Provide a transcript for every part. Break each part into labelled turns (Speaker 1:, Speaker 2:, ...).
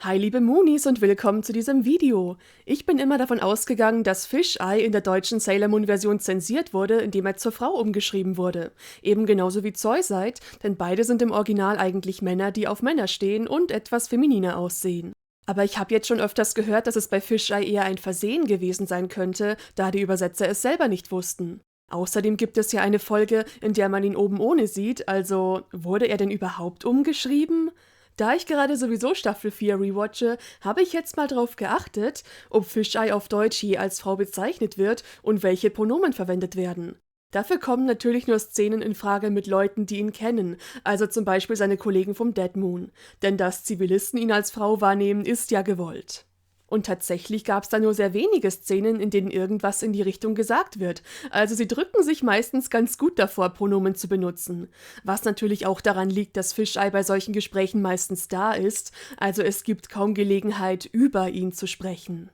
Speaker 1: Hi liebe Moonies und willkommen zu diesem Video. Ich bin immer davon ausgegangen, dass Fish-Eye in der deutschen Sailor Moon Version zensiert wurde, indem er zur Frau umgeschrieben wurde. Eben genauso wie Zoisite, denn beide sind im Original eigentlich Männer, die auf Männer stehen und etwas femininer aussehen. Aber ich habe jetzt schon öfters gehört, dass es bei Fish-Eye eher ein Versehen gewesen sein könnte, da die Übersetzer es selber nicht wussten. Außerdem gibt es ja eine Folge, in der man ihn oben ohne sieht, also wurde er denn überhaupt umgeschrieben? Da ich gerade sowieso Staffel 4 rewatche, habe ich jetzt mal drauf geachtet, ob Fish-Eye auf Deutsch je als Frau bezeichnet wird und welche Pronomen verwendet werden. Dafür kommen natürlich nur Szenen in Frage mit Leuten, die ihn kennen, also zum Beispiel seine Kollegen vom Dead Moon. Denn dass Zivilisten ihn als Frau wahrnehmen, ist ja gewollt. Und tatsächlich gab es da nur sehr wenige Szenen, in denen irgendwas in die Richtung gesagt wird. Also sie drücken sich meistens ganz gut davor, Pronomen zu benutzen. Was natürlich auch daran liegt, dass Fish-Eye bei solchen Gesprächen meistens da ist, also es gibt kaum Gelegenheit, über ihn zu sprechen.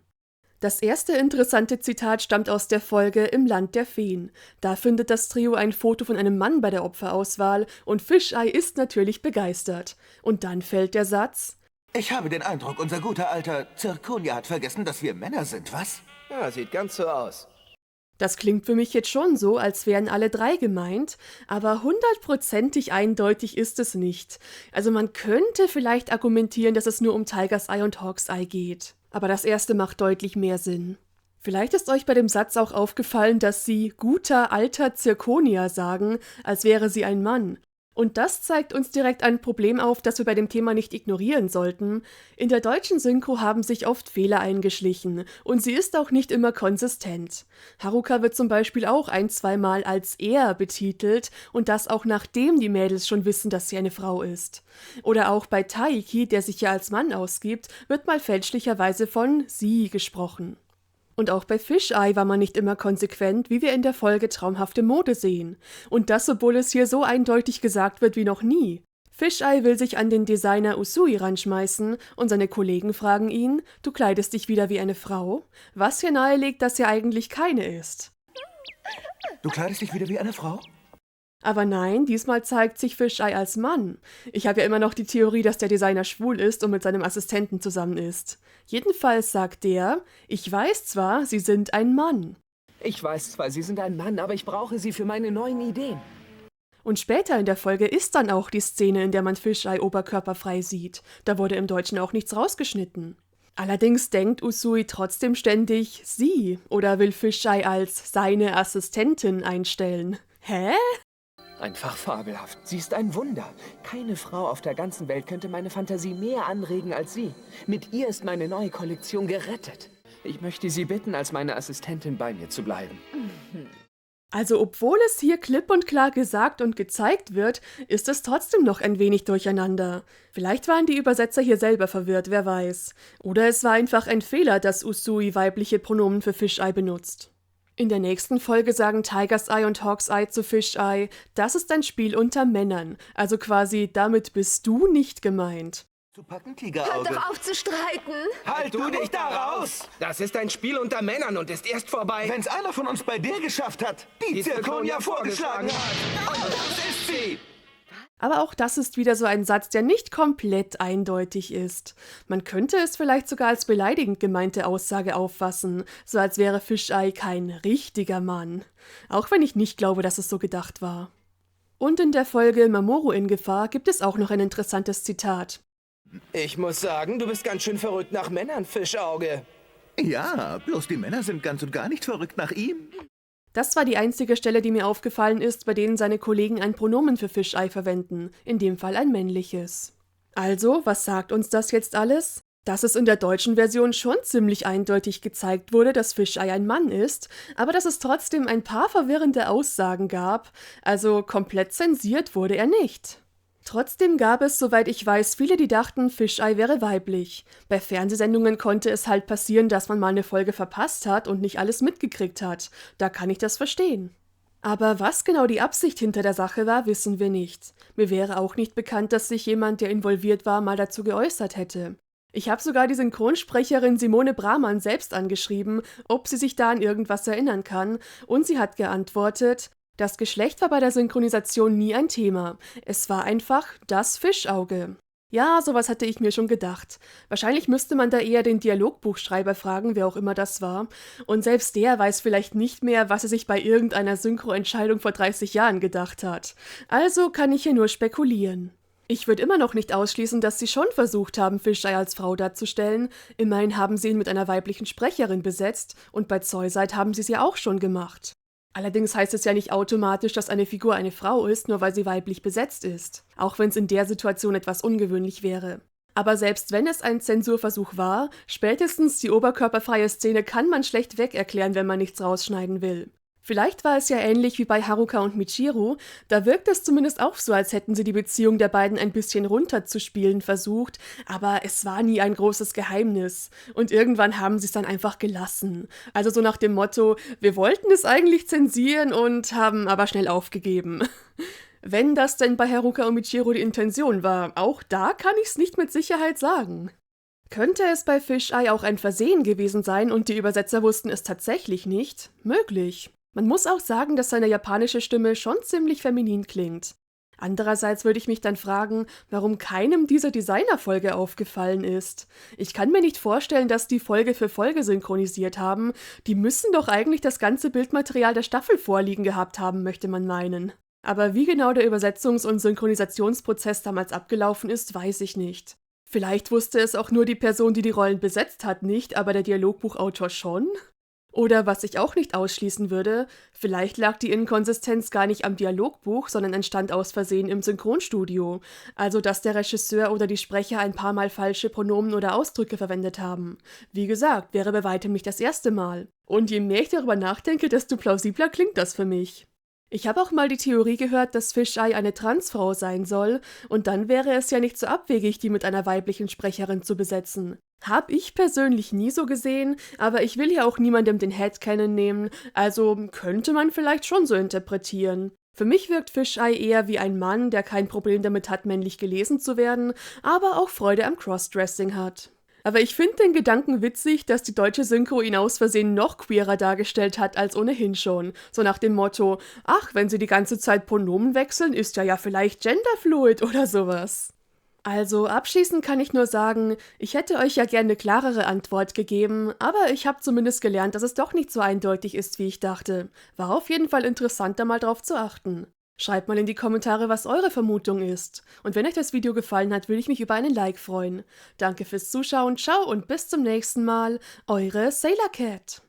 Speaker 1: Das erste interessante Zitat stammt aus der Folge Im Land der Feen. Da findet das Trio ein Foto von einem Mann bei der Opferauswahl und Fish-Eye ist natürlich begeistert. Und dann fällt der Satz:
Speaker 2: Ich habe den Eindruck, unser guter alter Zirkonia hat vergessen, dass wir Männer sind, was?
Speaker 3: Ja, sieht ganz so aus.
Speaker 1: Das klingt für mich jetzt schon so, als wären alle drei gemeint, aber hundertprozentig eindeutig ist es nicht. Also man könnte vielleicht argumentieren, dass es nur um Tiger's Eye und Hawk's Eye geht. Aber das erste macht deutlich mehr Sinn. Vielleicht ist euch bei dem Satz auch aufgefallen, dass sie guter alter Zirkonia sagen, als wäre sie ein Mann. Und das zeigt uns direkt ein Problem auf, das wir bei dem Thema nicht ignorieren sollten. In der deutschen Synchro haben sich oft Fehler eingeschlichen und sie ist auch nicht immer konsistent. Haruka wird zum Beispiel auch ein-, zweimal als er betitelt und das auch nachdem die Mädels schon wissen, dass sie eine Frau ist. Oder auch bei Taiki, der sich ja als Mann ausgibt, wird mal fälschlicherweise von sie gesprochen. Und auch bei Fish-Eye war man nicht immer konsequent, wie wir in der Folge Traumhafte Mode sehen. Und das, obwohl es hier so eindeutig gesagt wird wie noch nie. Fish-Eye will sich an den Designer Usui ranschmeißen und seine Kollegen fragen ihn: Du kleidest dich wieder wie eine Frau? Was hier nahelegt, dass er eigentlich keine ist.
Speaker 2: Du kleidest dich wieder wie eine Frau?
Speaker 1: Aber nein, diesmal zeigt sich Fish-Eye als Mann. Ich habe ja immer noch die Theorie, dass der Designer schwul ist und mit seinem Assistenten zusammen ist. Jedenfalls sagt der: Ich weiß zwar, Sie sind ein Mann.
Speaker 3: Ich weiß zwar, Sie sind ein Mann, aber ich brauche Sie für meine neuen Ideen.
Speaker 1: Und später in der Folge ist dann auch die Szene, in der man Fish-Eye oberkörperfrei sieht. Da wurde im Deutschen auch nichts rausgeschnitten. Allerdings denkt Usui trotzdem ständig sie oder will Fish-Eye als seine Assistentin einstellen. Hä?
Speaker 3: Einfach fabelhaft. Sie ist ein Wunder. Keine Frau auf der ganzen Welt könnte meine Fantasie mehr anregen als sie. Mit ihr ist meine neue Kollektion gerettet. Ich möchte Sie bitten, als meine Assistentin bei mir zu bleiben.
Speaker 1: Also obwohl es hier klipp und klar gesagt und gezeigt wird, ist es trotzdem noch ein wenig durcheinander. Vielleicht waren die Übersetzer hier selber verwirrt, wer weiß. Oder es war einfach ein Fehler, dass Usui weibliche Pronomen für Fish-Eye benutzt. In der nächsten Folge sagen Tiger's Eye und Hawk's Eye zu Fish-Eye: Das ist ein Spiel unter Männern. Also quasi, damit bist du nicht gemeint.
Speaker 2: Zu packen,
Speaker 4: Hört
Speaker 2: Tigerauge.
Speaker 4: doch auf zu streiten!
Speaker 3: Halt du dich da raus! Das ist ein Spiel unter Männern und ist erst vorbei,
Speaker 2: Wenn's einer von uns bei dir geschafft hat, die Zirkonia vorgeschlagen hat. Und das ist sie!
Speaker 1: Aber auch das ist wieder so ein Satz, der nicht komplett eindeutig ist. Man könnte es vielleicht sogar als beleidigend gemeinte Aussage auffassen, so als wäre Fish-Eye kein richtiger Mann. Auch wenn ich nicht glaube, dass es so gedacht war. Und in der Folge Mamoru in Gefahr gibt es auch noch ein interessantes Zitat.
Speaker 3: Ich muss sagen, du bist ganz schön verrückt nach Männern, Fischauge.
Speaker 2: Ja, bloß die Männer sind ganz und gar nicht verrückt nach ihm.
Speaker 1: Das war die einzige Stelle, die mir aufgefallen ist, bei denen seine Kollegen ein Pronomen für Fish-Eye verwenden, in dem Fall ein männliches. Also, was sagt uns das jetzt alles? Dass es in der deutschen Version schon ziemlich eindeutig gezeigt wurde, dass Fish-Eye ein Mann ist, aber dass es trotzdem ein paar verwirrende Aussagen gab, also komplett zensiert wurde er nicht. Trotzdem gab es, soweit ich weiß, viele, die dachten, Fish-Eye wäre weiblich. Bei Fernsehsendungen konnte es halt passieren, dass man mal eine Folge verpasst hat und nicht alles mitgekriegt hat. Da kann ich das verstehen. Aber was genau die Absicht hinter der Sache war, wissen wir nicht. Mir wäre auch nicht bekannt, dass sich jemand, der involviert war, mal dazu geäußert hätte. Ich habe sogar die Synchronsprecherin Simone Brahmann selbst angeschrieben, ob sie sich da an irgendwas erinnern kann, und sie hat geantwortet: Das Geschlecht war bei der Synchronisation nie ein Thema. Es war einfach das Fischauge. Ja, sowas hatte ich mir schon gedacht. Wahrscheinlich müsste man da eher den Dialogbuchschreiber fragen, wer auch immer das war. Und selbst der weiß vielleicht nicht mehr, was er sich bei irgendeiner Synchroentscheidung vor 30 Jahren gedacht hat. Also kann ich hier nur spekulieren. Ich würde immer noch nicht ausschließen, dass sie schon versucht haben, Fisheye als Frau darzustellen. Immerhin haben sie ihn mit einer weiblichen Sprecherin besetzt und bei Zoisite haben sie es ja auch schon gemacht. Allerdings heißt es ja nicht automatisch, dass eine Figur eine Frau ist, nur weil sie weiblich besetzt ist. Auch wenn es in der Situation etwas ungewöhnlich wäre. Aber selbst wenn es ein Zensurversuch war, spätestens die oberkörperfreie Szene kann man schlecht weg erklären, wenn man nichts rausschneiden will. Vielleicht war es ja ähnlich wie bei Haruka und Michiru, da wirkt es zumindest auch so, als hätten sie die Beziehung der beiden ein bisschen runterzuspielen versucht, aber es war nie ein großes Geheimnis. Und irgendwann haben sie es dann einfach gelassen. Also so nach dem Motto, wir wollten es eigentlich zensieren und haben aber schnell aufgegeben. Wenn das denn bei Haruka und Michiru die Intention war, auch da kann ich es nicht mit Sicherheit sagen. Könnte es bei Fisheye auch ein Versehen gewesen sein und die Übersetzer wussten es tatsächlich nicht? Möglich. Man muss auch sagen, dass seine japanische Stimme schon ziemlich feminin klingt. Andererseits würde ich mich dann fragen, warum keinem dieser Designer-Folge aufgefallen ist. Ich kann mir nicht vorstellen, dass die Folge für Folge synchronisiert haben. Die müssen doch eigentlich das ganze Bildmaterial der Staffel vorliegen gehabt haben, möchte man meinen. Aber wie genau der Übersetzungs- und Synchronisationsprozess damals abgelaufen ist, weiß ich nicht. Vielleicht wusste es auch nur die Person, die die Rollen besetzt hat, nicht, aber der Dialogbuchautor schon? Oder was ich auch nicht ausschließen würde, vielleicht lag die Inkonsistenz gar nicht am Dialogbuch, sondern entstand aus Versehen im Synchronstudio. Also, dass der Regisseur oder die Sprecher ein paar Mal falsche Pronomen oder Ausdrücke verwendet haben. Wie gesagt, wäre bei weitem nicht das erste Mal. Und je mehr ich darüber nachdenke, desto plausibler klingt das für mich. Ich habe auch mal die Theorie gehört, dass Fisheye eine Transfrau sein soll, und dann wäre es ja nicht so abwegig, die mit einer weiblichen Sprecherin zu besetzen. Hab ich persönlich nie so gesehen, aber ich will ja auch niemandem den Headcanon nehmen, also könnte man vielleicht schon so interpretieren. Für mich wirkt Fisheye eher wie ein Mann, der kein Problem damit hat, männlich gelesen zu werden, aber auch Freude am Crossdressing hat. Aber ich finde den Gedanken witzig, dass die deutsche Synchro ihn aus Versehen noch queerer dargestellt hat als ohnehin schon. So nach dem Motto, ach, wenn sie die ganze Zeit Pronomen wechseln, ist er ja vielleicht genderfluid oder sowas. Also abschließend kann ich nur sagen, ich hätte euch ja gerne eine klarere Antwort gegeben, aber ich habe zumindest gelernt, dass es doch nicht so eindeutig ist, wie ich dachte. War auf jeden Fall interessant, da mal drauf zu achten. Schreibt mal in die Kommentare, was eure Vermutung ist. Und wenn euch das Video gefallen hat, würde ich mich über einen Like freuen. Danke fürs Zuschauen, ciao und bis zum nächsten Mal. Eure Sailor Cat.